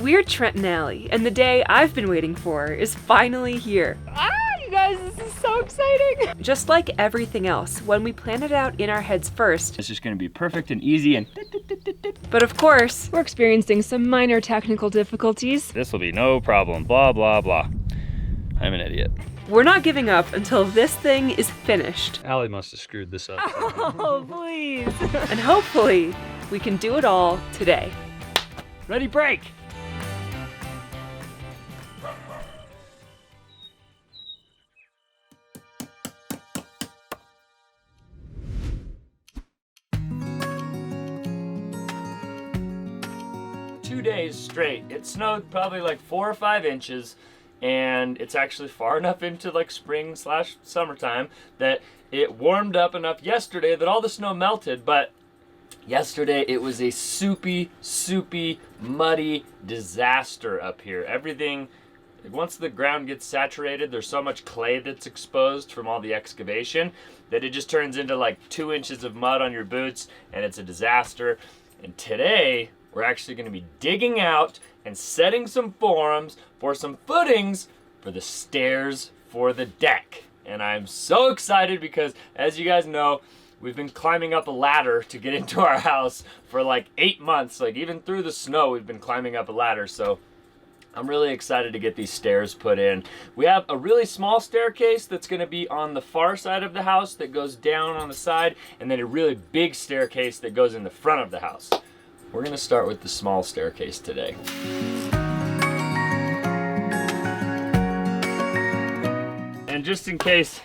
We're Trent Allie, and the day I've been waiting for is finally here. You guys, this is so exciting! Just like everything else, when we plan it out in our heads first, it's just gonna be perfect and easy and but of course, we're experiencing some minor technical difficulties. this will be no problem, blah, blah, blah. I'm an idiot. We're not giving up until this thing is finished. Allie must have screwed this up. Oh, please. And hopefully, we can do it all today. Ready, break! Days straight. It snowed probably like 4 or 5 inches, and it's actually far enough into like spring / summertime that it warmed up enough yesterday that all the snow melted, but yesterday it was a soupy, muddy disaster up here. Everything, once the ground gets saturated, there's so much clay that's exposed from all the excavation that it just turns into like 2 inches of mud on your boots, and it's a disaster. And today, we're actually going to be digging out and setting some forms for some footings for the stairs for the deck. And I'm so excited because, as you guys know, we've been climbing up a ladder to get into our house for like 8 months. Like even through the snow, we've been climbing up a ladder. So I'm really excited to get these stairs put in. We have a really small staircase that's going to be on the far side of the house that goes down on the side, and then a really big staircase that goes in the front of the house. We're gonna start with the small staircase today. And just in case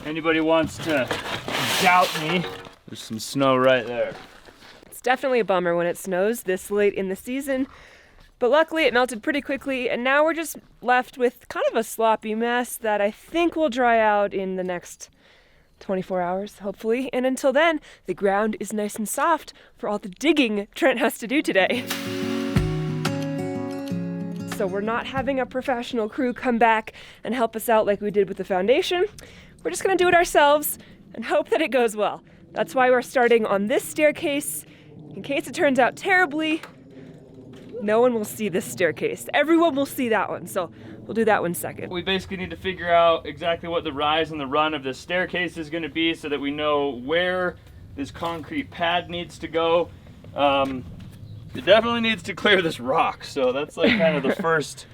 anybody wants to doubt me, there's some snow right there. It's definitely a bummer when it snows this late in the season, but luckily it melted pretty quickly, and now we're just left with kind of a sloppy mess that I think will dry out in the next 24 hours, hopefully. And until then, the ground is nice and soft for all the digging Trent has to do today. So we're not having a professional crew come back and help us out like we did with the foundation. We're just gonna do it ourselves and hope that it goes well. That's why we're starting on this staircase. In case it turns out terribly, no one will see this staircase. Everyone will see that one, so we'll do that one second. We basically need to figure out exactly what the rise and the run of this staircase is going to be so that we know where this concrete pad needs to go. It definitely needs to clear this rock, so that's like kind of the first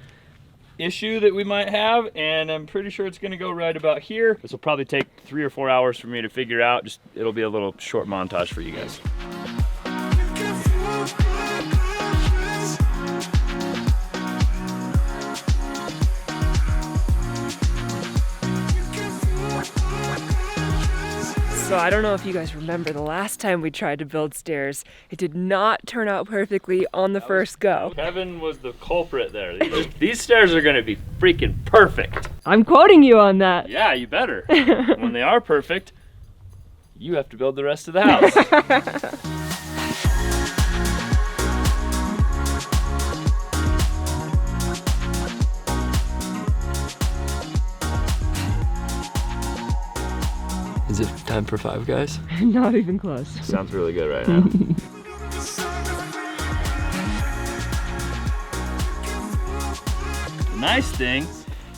issue that we might have, and I'm pretty sure it's going to go right about here. This will probably take 3 or 4 hours for me to figure out. It'll be a little short montage for you guys. So I don't know if you guys remember the last time we tried to build stairs. It did not turn out perfectly on the first go. Kevin was the culprit there. These stairs are gonna be freaking perfect. I'm quoting you on that. Yeah, you better. When they are perfect, you have to build the rest of the house. Is it time for 5 guys? Not even close. Sounds really good right now. The nice thing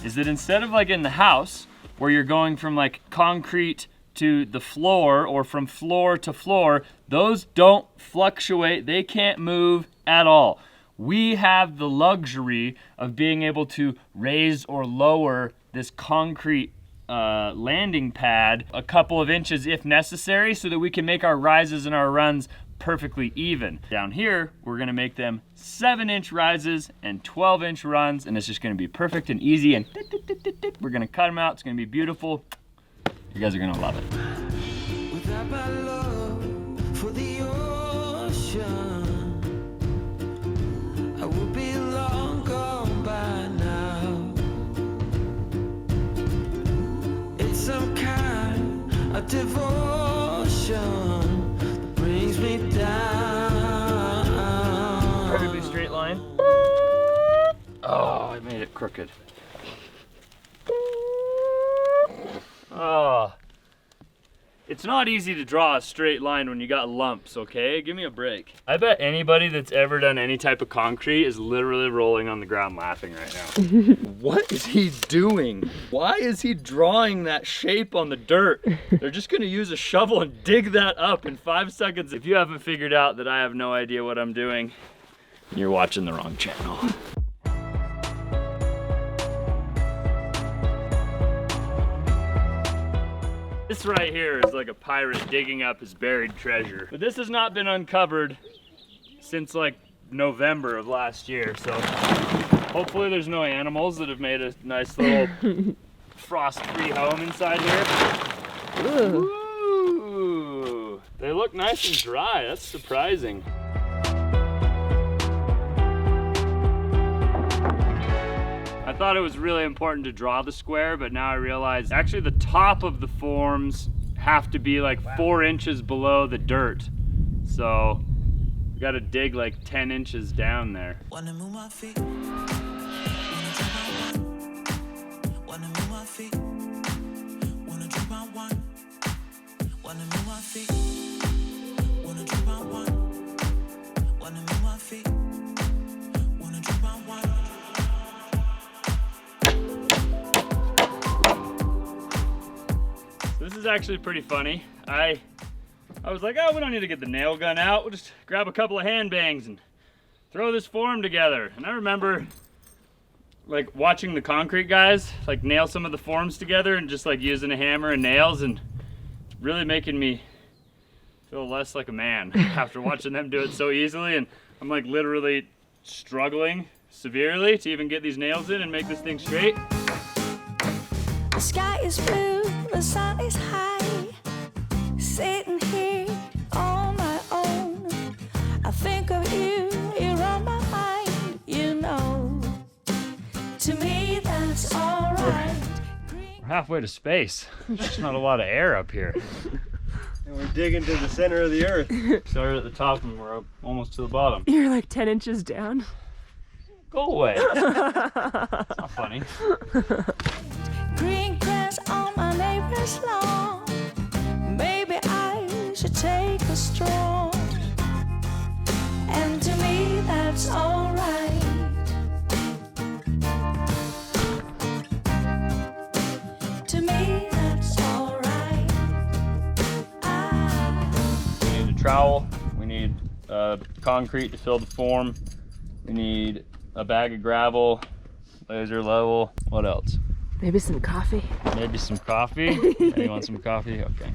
is that instead of like in the house where you're going from like concrete to the floor or from floor to floor, those don't fluctuate. They can't move at all. We have the luxury of being able to raise or lower this concrete landing pad a couple of inches if necessary so that we can make our rises and our runs perfectly even. Down here, we're gonna make them 7-inch rises and 12-inch runs, and it's just gonna be perfect and easy, and we're gonna cut them out. It's gonna be beautiful. You guys are gonna love it. Without my love for the ocean, I would be long gone by now. It's some kind of devotion that brings me down. Perfectly straight line. Oh, I made it crooked. Oh. It's not easy to draw a straight line when you got lumps, okay? Give me a break. I bet anybody that's ever done any type of concrete is literally rolling on the ground laughing right now. What is he doing? Why is he drawing that shape on the dirt? They're just gonna use a shovel and dig that up in 5 seconds. If you haven't figured out that I have no idea what I'm doing, you're watching the wrong channel. This right here is like a pirate digging up his buried treasure. But this has not been uncovered since like November of last year, so hopefully there's no animals that have made a nice little frost-free home inside here. Ooh, they look nice and dry. That's surprising. I thought it was really important to draw the square, but now I realize actually the top of the forms have to be like 4 inches below the dirt. So we gotta dig like 10 inches down there. Wanna move my feet, wanna drop my one, wanna move my feet, wanna drop my one, wanna move my feet, wanna drop my one, wanna move my feet, wanna drop my one. This is actually pretty funny. I was like, oh, we don't need to get the nail gun out. We'll just grab a couple of hand bangs and throw this form together. And I remember like watching the concrete guys like nail some of the forms together and just like using a hammer and nails, and really making me feel less like a man after watching them do it so easily. And I'm like literally struggling severely to even get these nails in and make this thing straight. The sky is blue, the sun is high, sitting here on my own. I think of you, you're on my mind, you know. To me, that's alright. We're halfway to space. There's just not a lot of air up here. And we're digging to the center of the earth. Started at the top and we're up almost to the bottom. You're like 10 inches down. Go away. It's not funny. Green grass on my neighbor's lawn. Maybe I should take a stroll. And to me, that's alright. To me, that's alright. We need a trowel. We need concrete to fill the form. We need a bag of gravel, laser level. What else? Maybe some coffee. Maybe some coffee. Yeah, you want some coffee? Okay.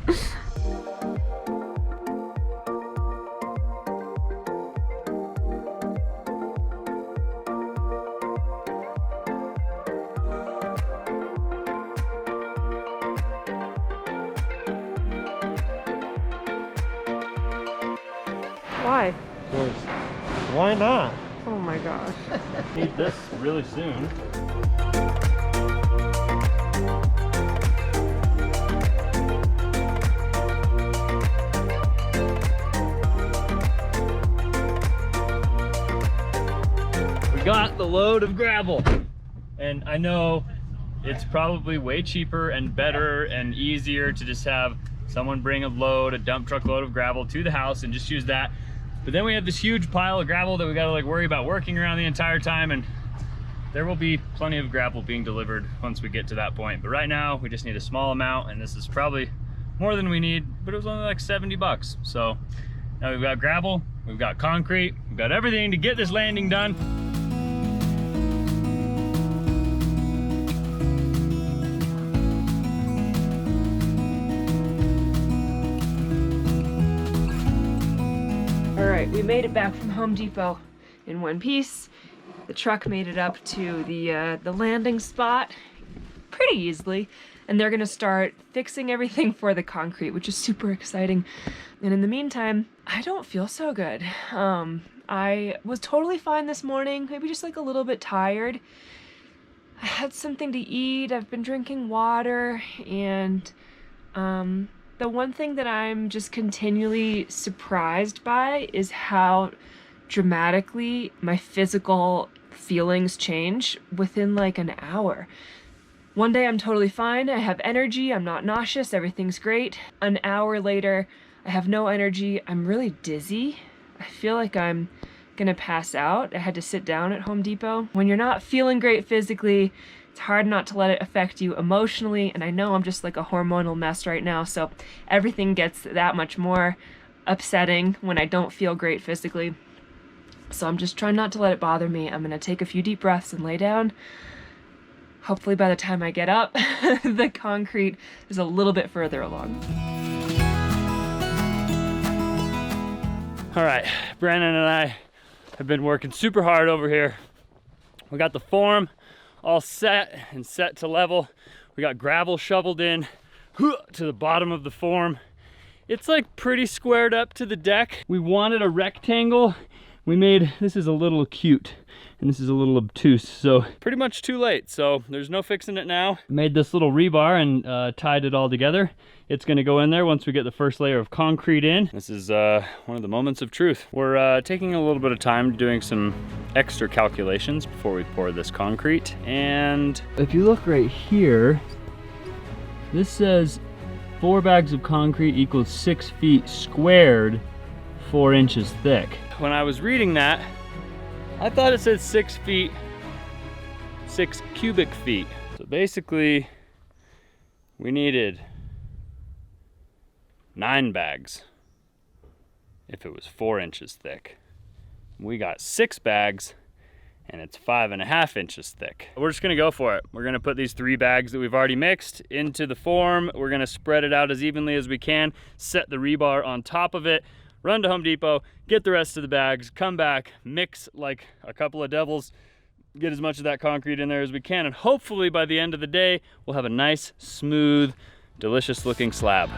Why? Why not? Oh my gosh. Need this really soon. We got the load of gravel, and I know it's probably way cheaper and better and easier to just have someone bring a dump truck load of gravel to the house and just use that. But then we have this huge pile of gravel that we gotta like worry about working around the entire time, and there will be plenty of gravel being delivered once we get to that point. But right now we just need a small amount, and this is probably more than we need, but it was only like 70 bucks. So now we've got gravel, we've got concrete, we've got everything to get this landing done. All right, we made it back from Home Depot in one piece. The truck made it up to the landing spot pretty easily, and they're gonna start fixing everything for the concrete, which is super exciting. And in the meantime, I don't feel so good. I was totally fine this morning, maybe just like a little bit tired. I had something to eat, I've been drinking water, and the one thing that I'm just continually surprised by is how dramatically my physical feelings change within like an hour. One day I'm totally fine, I have energy, I'm not nauseous, everything's great. An hour later, I have no energy, I'm really dizzy. I feel like I'm gonna pass out. I had to sit down at Home Depot. When you're not feeling great physically, it's hard not to let it affect you emotionally, and I know I'm just like a hormonal mess right now, so everything gets that much more upsetting when I don't feel great physically. So I'm just trying not to let it bother me. I'm gonna take a few deep breaths and lay down. Hopefully by the time I get up, the concrete is a little bit further along. All right, Brandon and I have been working super hard over here. We got the form all set and set to level. We got gravel shoveled in to the bottom of the form. It's like pretty squared up to the deck. We wanted a rectangle. We made, this is a little acute and this is a little obtuse, so pretty much too late. So there's no fixing it now. Made this little rebar and tied it all together. It's gonna go in there once we get the first layer of concrete in. This is one of the moments of truth. We're taking a little bit of time doing some extra calculations before we pour this concrete. And if you look right here, this says 4 bags of concrete equals 6 feet squared, 4 inches thick. When I was reading that, I thought it said 6 feet, 6 cubic feet. So basically, we needed 9 bags if it was 4 inches thick. We got 6 bags and it's 5.5 inches thick. We're just gonna go for it. We're gonna put these 3 bags that we've already mixed into the form. We're gonna spread it out as evenly as we can, set the rebar on top of it, run to Home Depot, get the rest of the bags, come back, mix like a couple of devils, get as much of that concrete in there as we can, and hopefully by the end of the day, we'll have a nice, smooth, delicious looking slab.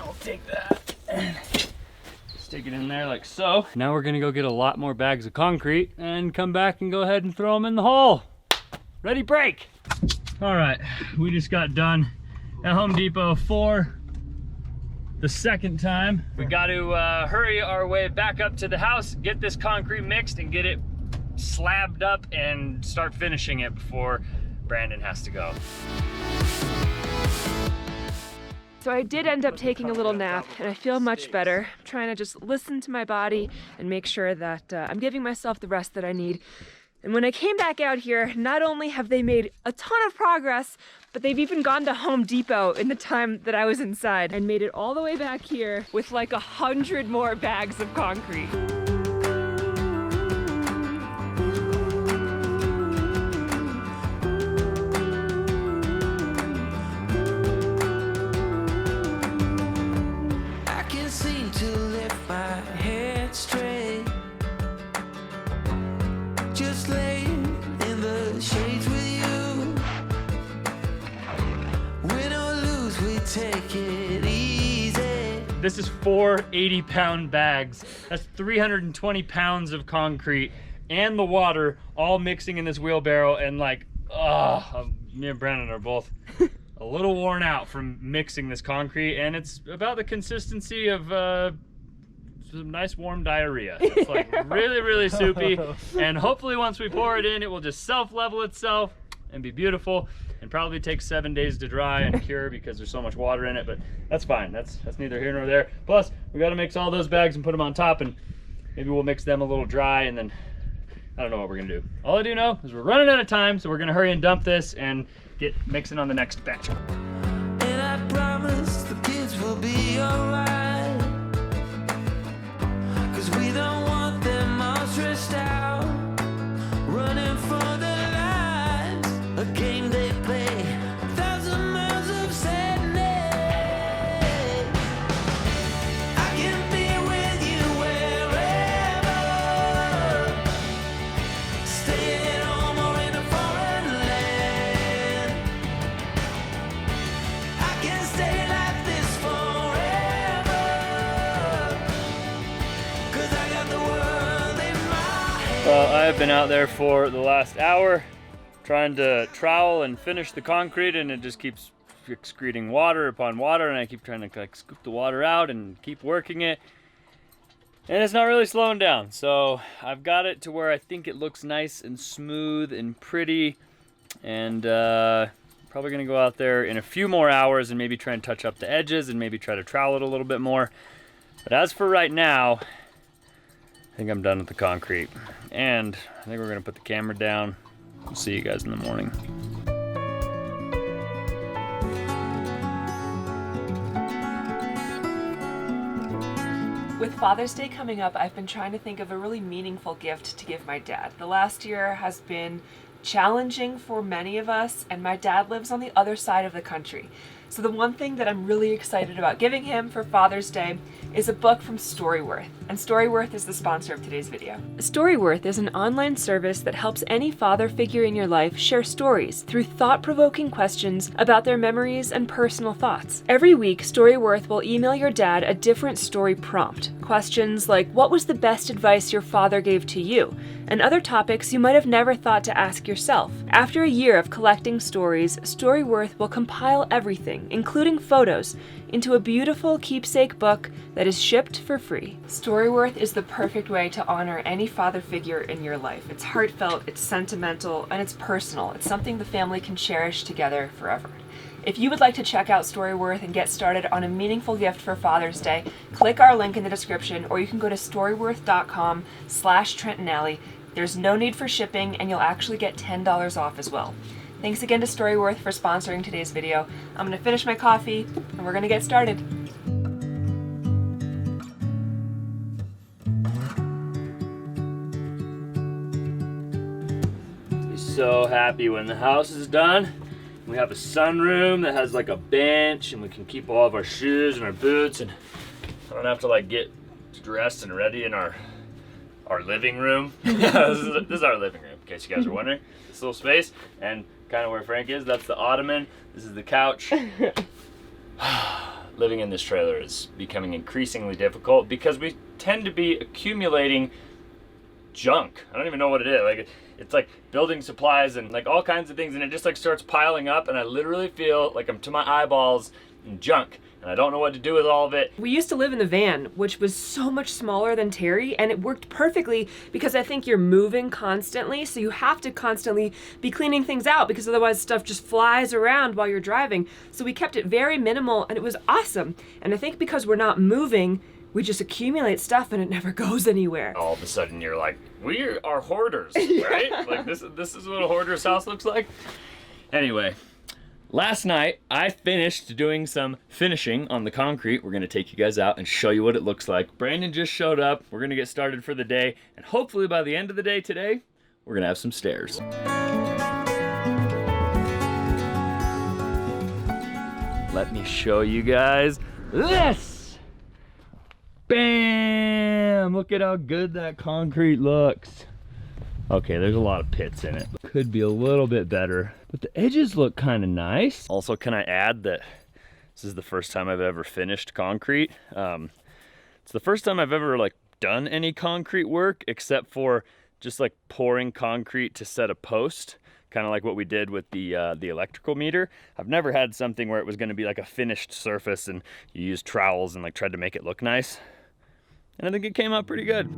I'll take that. Stick it in there like so. Now we're gonna go get a lot more bags of concrete and come back and go ahead and throw them in the hole. Ready, break. All right, we just got done at Home Depot for the second time. We got to hurry our way back up to the house, get this concrete mixed and get it slabbed up and start finishing it before Brandon has to go. So I did end up taking a little nap and I feel much better. I'm trying to just listen to my body and make sure that I'm giving myself the rest that I need. And when I came back out here, not only have they made a ton of progress, but they've even gone to Home Depot in the time that I was inside and made it all the way back here with like 100 more bags of concrete. This is 4 80-pound bags. That's 320 pounds of concrete and the water all mixing in this wheelbarrow, and like, me and Brandon are both a little worn out from mixing this concrete, and it's about the consistency of some nice warm diarrhea. It's like really, really soupy, and hopefully once we pour it in, it will just self-level itself and be beautiful. And probably takes 7 days to dry and cure because there's so much water in it, but that's fine. That's neither here nor there. Plus, we got to mix all those bags and put them on top, and maybe we'll mix them a little dry, and then I don't know what we're gonna do. All I do know is we're running out of time, so we're gonna hurry and dump this and get mixing on the next batch. And I promise the kids will be alright, 'cause we don't want them all stressed out, running for their lives, a game they play, 1,000 miles of sadness. I can be with you wherever, stay at home or in a foreign land. I can stay like this forever, 'cause I got the world in my hand. Well, I have been out there for the last hour trying to trowel and finish the concrete, and it just keeps excreting water upon water, and I keep trying to like scoop the water out and keep working it. And it's not really slowing down. So I've got it to where I think it looks nice and smooth and pretty. And probably gonna go out there in a few more hours and maybe try and touch up the edges and maybe try to trowel it a little bit more. But as for right now, I think I'm done with the concrete. And I think we're gonna put the camera down. We'll see you guys in the morning. With Father's Day coming up, I've been trying to think of a really meaningful gift to give my dad. The last year has been challenging for many of us, and my dad lives on the other side of the country. So the one thing that I'm really excited about giving him for Father's Day is a book from Storyworth, and Storyworth is the sponsor of today's video. Storyworth is an online service that helps any father figure in your life share stories through thought-provoking questions about their memories and personal thoughts. Every week, Storyworth will email your dad a different story prompt. Questions like, what was the best advice your father gave to you? And other topics you might have never thought to ask yourself. After a year of collecting stories, Storyworth will compile everything, including photos, into a beautiful keepsake book that is shipped for free. Storyworth is the perfect way to honor any father figure in your life. It's heartfelt, it's sentimental, and it's personal. It's something the family can cherish together forever. If you would like to check out Storyworth and get started on a meaningful gift for Father's Day, click our link in the description, or you can go to storyworth.com/Trent Allie. There's no need for shipping, and you'll actually get $10 off as well. Thanks again to Storyworth for sponsoring today's video. I'm gonna finish my coffee, and we're gonna get started. Be so happy when the house is done. We have a sunroom that has like a bench, and we can keep all of our shoes and our boots, and I don't have to like get dressed and ready in our living room. this is our living room, in case you guys are wondering. This little space, and kind of where Frank is, that's the ottoman. This is the couch. Living in this trailer is becoming increasingly difficult because we tend to be accumulating junk. I don't even know what it is. Like, it's like building supplies and like all kinds of things, and it just like starts piling up, and I literally feel like I'm to my eyeballs in junk. And I don't know what to do with all of it. We used to live in the van, which was so much smaller than Terry, and it worked perfectly because I think you're moving constantly, so you have to constantly be cleaning things out because otherwise stuff just flies around while you're driving. So we kept it very minimal, and it was awesome. And I think because we're not moving, we just accumulate stuff and it never goes anywhere. All of a sudden you're like, we are hoarders, right? Like this is what a hoarder's house looks like. Anyway. Last night, I finished doing some finishing on the concrete. We're gonna take you guys out and show you what it looks like. Brandon just showed up. We're gonna get started for the day. And hopefully by the end of the day today, we're gonna have some stairs. Let me show you guys this. Bam! Look at how good that concrete looks. Okay, there's a lot of pits in it. Could be a little bit better, but the edges look kind of nice. Also, can I add that this is the first time I've ever finished concrete. It's the first time I've ever like done any concrete work except for just like pouring concrete to set a post, kind of like what we did with the electrical meter. I've never had something where it was going to be like a finished surface and you used trowels and like tried to make it look nice. And I think it came out pretty good.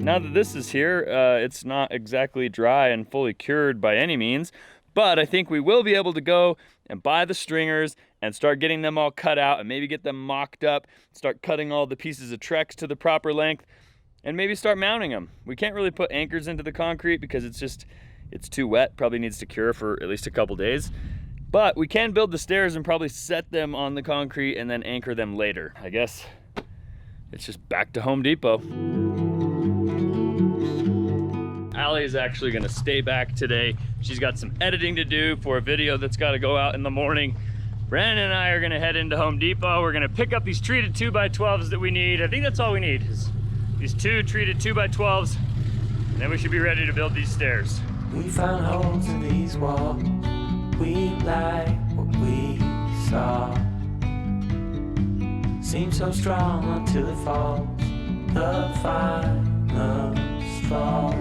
Now that this is here, it's not exactly dry and fully cured by any means, but I think we will be able to go and buy the stringers and start getting them all cut out and maybe get them mocked up, start cutting all the pieces of Trex to the proper length, and maybe start mounting them. We can't really put anchors into the concrete because it's too wet, probably needs to cure for at least a couple days. But we can build the stairs and probably set them on the concrete and then anchor them later. I guess it's just back to Home Depot. Allie is actually gonna stay back today. She's got some editing to do for a video that's gotta go out in the morning. Brandon and I are gonna head into Home Depot. We're gonna pick up these treated 2x12s that we need. I think that's all we need, is these two treated 2x12s, and then we should be ready to build these stairs. We found holes in these walls. We like what we saw. Seems so strong until it falls. The final straw.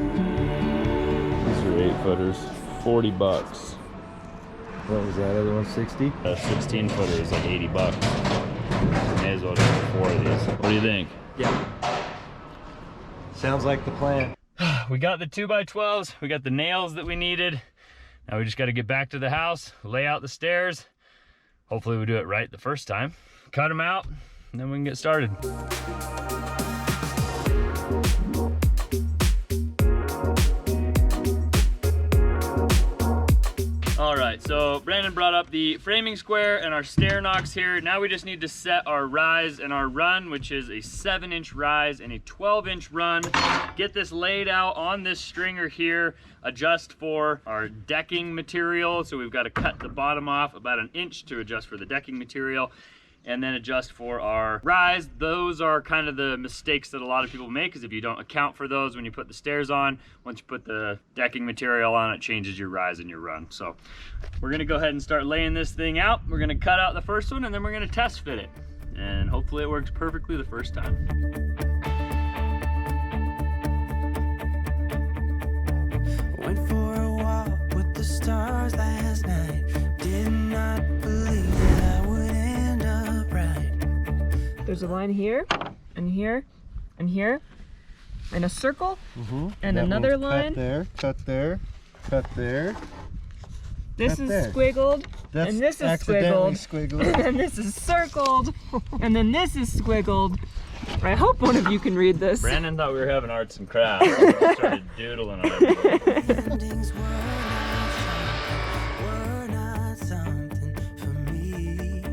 footers, 40 bucks. What was that other one, 60? A 16 footer is like 80 bucks. May as well just get 4 of these. What do you think? Yeah. Sounds like the plan. We got the 2x12s, we got the nails that we needed. Now we just got to get back to the house, lay out the stairs. Hopefully we do it right the first time. Cut them out, and then we can get started. All right, so Brandon brought up the framing square and our stair knocks here. Now we just need to set our rise and our run, which is a 7-inch rise and a 12-inch run. Get this laid out on this stringer here, adjust for our decking material. So we've got to cut the bottom off about 1 inch to adjust for the decking material, and then adjust for our rise. Those are kind of the mistakes that a lot of people make, is if you don't account for those when you put the stairs on, once you put the decking material on, it changes your rise and your run. So we're gonna go ahead and start laying this thing out. We're gonna cut out the first one, and then we're gonna test fit it. And hopefully it works perfectly the first time. Went for a walk with the stars last night. Did not believe that I would end up right. There's a line here, and here, and here, and a circle, and That another means line. Cut there, cut there, cut there. This cut is there. squiggled, That's and this is accidentally squiggled, squiggled. and then this is circled, and then this is squiggled. I hope one of you can read this. Brandon thought we were having arts and crafts, so we started doodling on it. Endings were not something for me.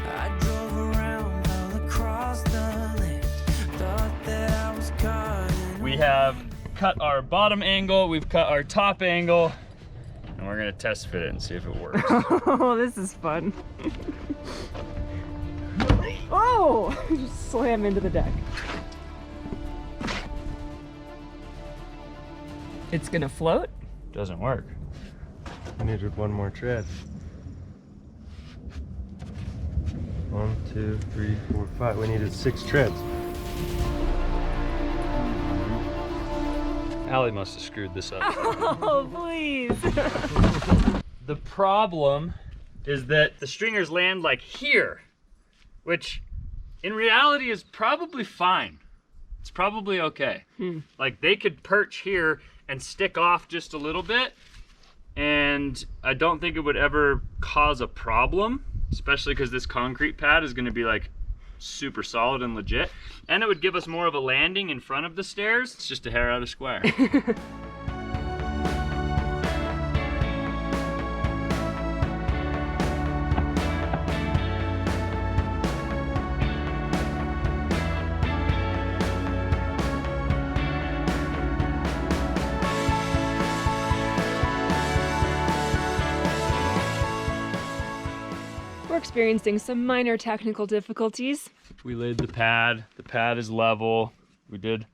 I drove around all across the land, thought that I was caught in We have cut our bottom angle, we've cut our top angle, and we're gonna test fit it and see if it works. Oh, this is fun. Oh! Just slam into the deck. It's gonna float. Doesn't work. We needed one more tread. 1, 2, 3, 4, 5. We needed 6 treads. Allie must have screwed this up. Oh, please. The problem is that the stringers land like here, which in reality is probably fine. It's probably okay. Like they could perch here and stick off just a little bit, and I don't think it would ever cause a problem, especially because this concrete pad is going to be like super solid and legit, and it would give us more of a landing in front of the stairs. It's just a hair out of square. We're experiencing some minor technical difficulties. We laid the pad is level. We did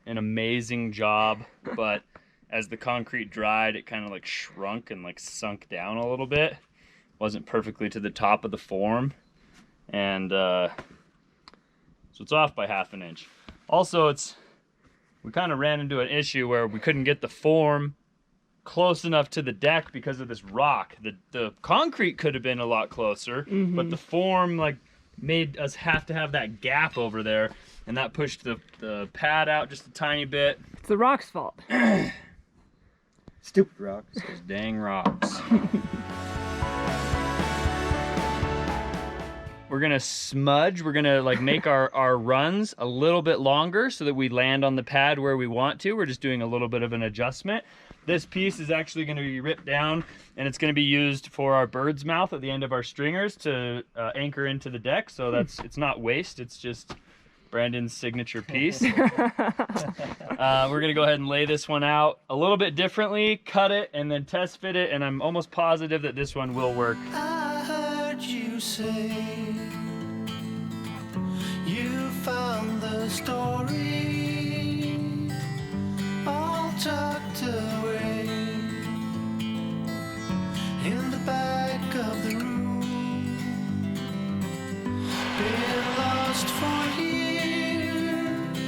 an amazing job, but as the concrete dried, it kind of like shrunk and like sunk down a little bit. Wasn't perfectly to the top of the form, and so it's off by 1/2 inch. Also, we kind of ran into an issue where we couldn't get the form close enough to the deck because of this rock. The concrete could have been a lot closer, but the form like made us have to have that gap over there, and that pushed the pad out just a tiny bit. It's the rock's fault. Stupid rocks. Those dang rocks. We're gonna smudge. We're gonna like make our runs a little bit longer so that we land on the pad where we want to. We're just doing a little bit of an adjustment. This piece is actually going to be ripped down, and it's going to be used for our bird's mouth at the end of our stringers to anchor into the deck. So it's not waste, it's just Brandon's signature piece. We're going to go ahead and lay this one out a little bit differently, cut it, and then test fit it, and I'm almost positive that this one will work. I heard you say you found the story all tucked away in the back of the room. Been lost for years.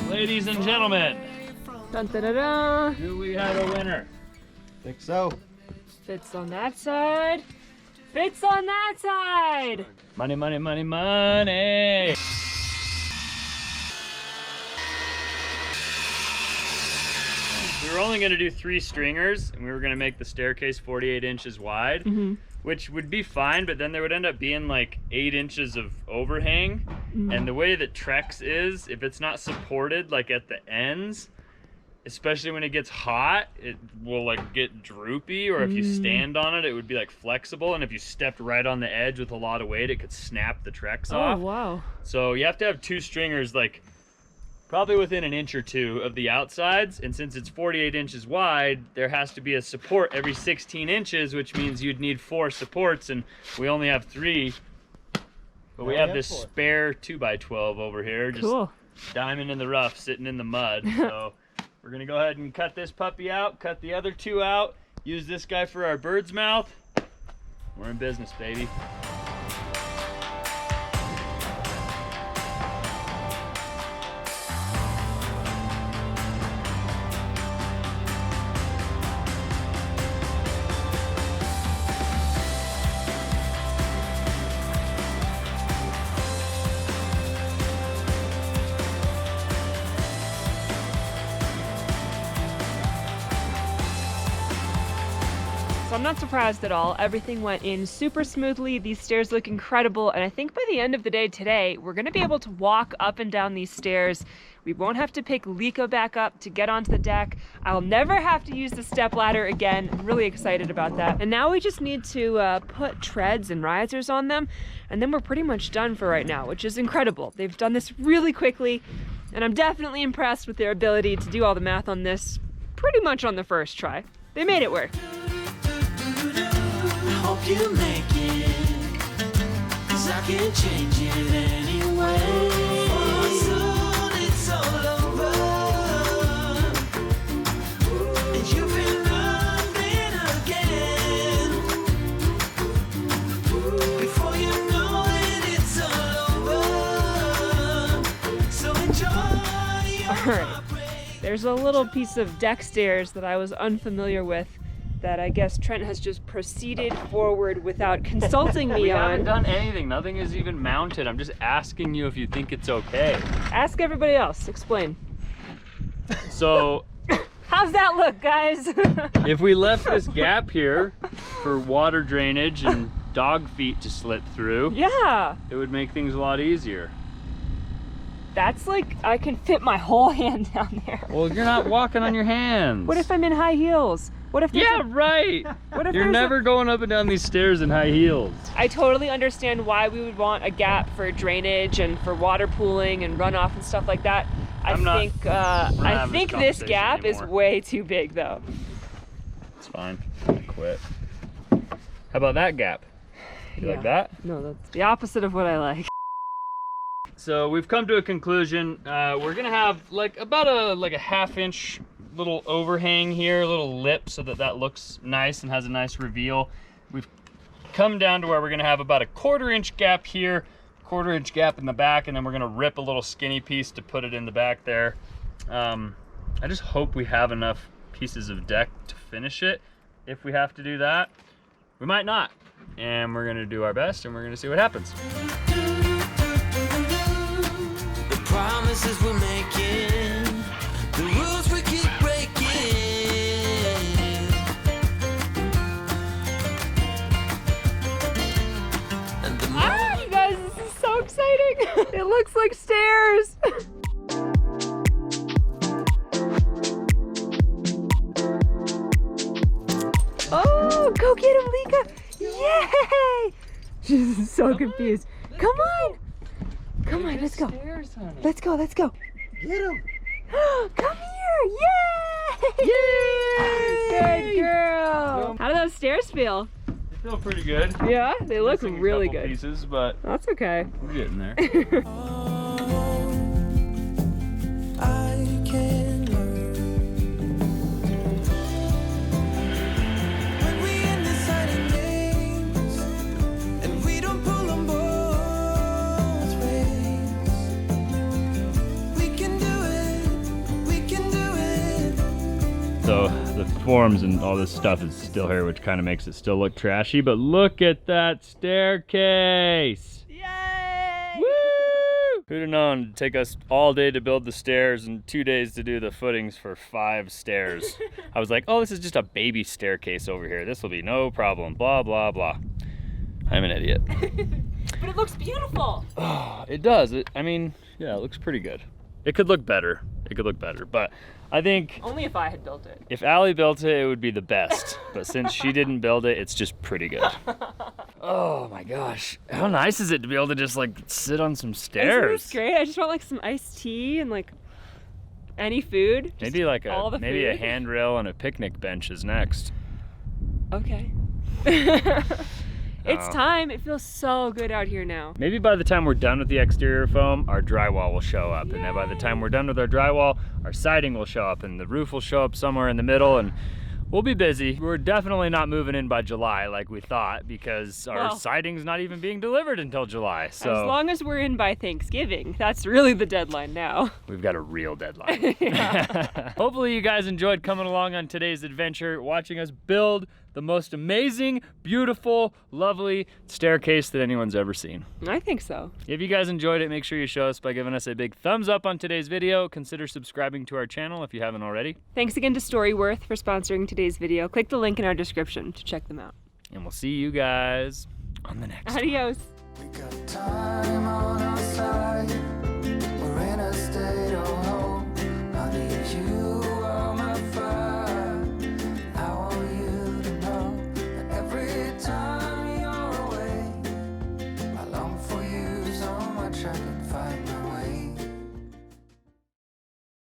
Ladies and gentlemen, Dun, da, da, da. Do we have a winner? Think so. Fits on that side. Fits on that side. Money, money, money, money. We were only gonna do 3 stringers, and we were gonna make the staircase 48 inches wide, which would be fine, but then there would end up being like 8 inches of overhang. And the way that Trex is, if it's not supported like at the ends, especially when it gets hot, it will like get droopy, or if you stand on it, it would be like flexible, and if you stepped right on the edge with a lot of weight, it could snap the Trex off. Oh, wow. So you have to have 2 stringers like probably within an inch or 2 of the outsides, and since it's 48 inches wide, there has to be a support every 16 inches, which means you'd need 4 supports, and we only have 3. But we have this spare 2x12 over here, just diamond in the rough, sitting in the mud. So we're gonna go ahead and cut this puppy out, cut the other 2 out, use this guy for our bird's mouth. We're in business, baby. So I'm not surprised at all. Everything went in super smoothly. These stairs look incredible. And I think by the end of the day today, we're gonna be able to walk up and down these stairs. We won't have to pick Liko back up to get onto the deck. I'll never have to use the step ladder again. I'm really excited about that. And now we just need to put treads and risers on them. And then we're pretty much done for right now, which is incredible. They've done this really quickly. And I'm definitely impressed with their ability to do all the math on this pretty much on the first try. They made it work. Hope you make it, 'cause I can't change it anyway. For soon it's all over, and you've been running again. Before you know it, it's all over. So enjoy your Alright, there's a little piece of deck stairs that I was unfamiliar with that I guess Trent has just proceeded forward without consulting me We on. haven't done anything. Nothing is even mounted. I'm just asking you if you think it's okay. Ask everybody else. Explain. So How's that look, guys? if we left this gap here for water drainage and dog feet to slip through, Yeah. it would make things a lot easier. That's like, I can fit my whole hand down there. Well, you're not walking on your hands. What if I'm in high heels? What if there's Yeah, right. What if You're there's never going up and down these stairs in high heels. I totally understand why we would want a gap for drainage and for water pooling and runoff and stuff like that. I think this conversation gap is anymore. way too big though. It's fine. I'm gonna quit. How about that gap? You like that? No, that's the opposite of what I like. So we've come to a conclusion. We're gonna have like about a half-inch little overhang here, a little lip, so that looks nice and has a nice reveal. We've come down to where we're gonna have about a 1/4 inch gap here, 1/4 inch gap in the back, and then we're gonna rip a little skinny piece to put it in the back there. I just hope we have enough pieces of deck to finish it. If we have to do that, we might not. And we're gonna do our best, and we're gonna see what happens. The promises we're making, the rules we keep breaking. And the Ah, you guys, this is so exciting. It looks like stairs. Oh, go get him, Lika. Yay! She's so confused. Come on. Come on, let's go. Let's go, let's go. Get him. Come here. Yay! Good girl. How do those stairs feel? They feel pretty good. Yeah, they look Missing a really couple good. pieces, but That's okay. we're getting there. I can learn. When we in the silent games, and we don't pull on both ways. We can do it, we can do it. so the forms and all this stuff is still here, which kind of makes it still look trashy. But look at that staircase! Yay! Woo! Who'd have known it'd take us all day to build the stairs and 2 days to do the footings for 5 stairs. I was like, oh, this is just a baby staircase over here. This will be no problem, blah, blah, blah. I'm an idiot. But it looks beautiful. Oh, it does. I mean, yeah, it looks pretty good. It could look better. It could look better, but I think Only if I had built it. if Allie built it, it would be the best. But since she didn't build it, it's just pretty good. Oh my gosh. How nice is it to be able to just like sit on some Isn't stairs? this great? I just want like some iced tea and like any food. Just Maybe like all the maybe a food. handrail and a picnic bench is next. Okay. It's Oh. time. It feels so good out here now. Maybe by the time we're done with the exterior foam, our drywall will show up. And then by the time we're done with our drywall, our siding will show up and the roof will show up somewhere in the middle and we'll be busy. We're definitely not moving in by July like we thought because our Well, siding's not even being delivered until July. So As long as we're in by Thanksgiving, that's really the deadline now. we've got a real deadline. Hopefully you guys enjoyed coming along on today's adventure, watching us build the most amazing, beautiful, lovely staircase that anyone's ever seen. I think so. If you guys enjoyed it, make sure you show us by giving us a big thumbs up on today's video. Consider subscribing to our channel if you haven't already. Thanks again to Storyworth for sponsoring today's video. Click the link in our description to check them out. And we'll see you guys on the next one. Adios. We got time on our side. We're in a state